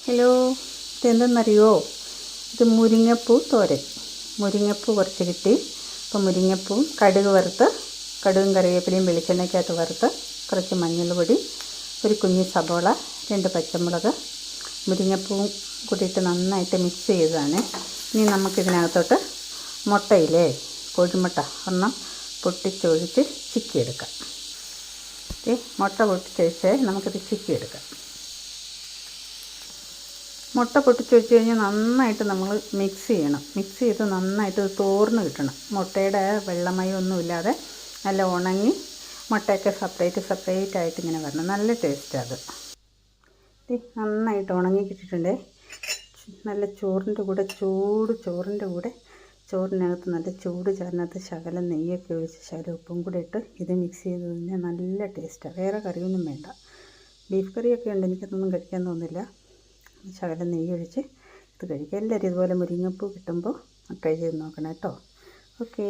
Hello, ഇതെന്തെന്നറിയോ? ഇത് മുരിങ്ങപ്പൂ തോരൻ. മുരിങ്ങപ്പൂ കുറച്ച് കിട്ടി. അപ്പോൾ മുരിങ്ങപ്പൂവും കടുക് വറുത്ത്, കടുകും കറിവേപ്പിലയും വെളിച്ചെണ്ണയ്ക്കകത്ത് വറുത്ത്, കുറച്ച് മഞ്ഞൾപ്പൊടി, ഒരു കുഞ്ഞ് സബോള, 2 പച്ചമുളക്, മുരിങ്ങപ്പൂവും കൂടിയിട്ട് നന്നായിട്ട് മിക്സ് ചെയ്തതാണ്. ഇനി നമുക്കിതിനകത്തോട്ട് മുട്ടയില്ലേ, കോഴിമുട്ട ഒരെണ്ണം പൊട്ടിച്ചൊഴിച്ച് ചിക്കിയെടുക്കാം. മുട്ട പൊട്ടിച്ചൊഴിച്ച് നമുക്കിത് ചിക്കിയെടുക്കാം. മുട്ട പൊട്ടിച്ചൊഴിച്ച് കഴിഞ്ഞാൽ നന്നായിട്ട് നമ്മൾ മിക്സ് ചെയ്യണം. മിക്സ് ചെയ്ത് നന്നായിട്ട് തോർന്ന് കിട്ടണം. മുട്ടയുടെ വെള്ളമയമൊന്നുമില്ലാതെ നല്ല ഉണങ്ങി മുട്ടയൊക്കെ സെപ്പറേറ്റ് ആയിട്ട് ഇങ്ങനെ വരണം. നല്ല ടേസ്റ്റാണ് അത്. നന്നായിട്ട് ഉണങ്ങി കിട്ടിയിട്ടുണ്ട്. നല്ല ചോറിൻ്റെ കൂടെ ചോറിനകത്ത് നല്ല ചൂട് ചേർന്നകത്ത് ശകലം നെയ്യൊക്കെ ഒഴിച്ച് ശകലം ഉപ്പും കൂടെ ഇട്ട് ഇത് മിക്സ് ചെയ്ത് കഴിഞ്ഞാൽ നല്ല ടേസ്റ്റാണ്. വേറെ കറിയൊന്നും വേണ്ട. ബീഫ് കറിയൊക്കെ ഉണ്ട്, എനിക്കതൊന്നും കഴിക്കാൻ തോന്നില്ല. ശകലം നെയ്യൊഴിച്ച് ഇത് കഴിക്കുക. എല്ലാവരും ഇതുപോലെ മുരിങ്ങപ്പൂ കിട്ടുമ്പോൾ ട്രൈ ചെയ്ത് നോക്കണം കേട്ടോ. ഓക്കേ.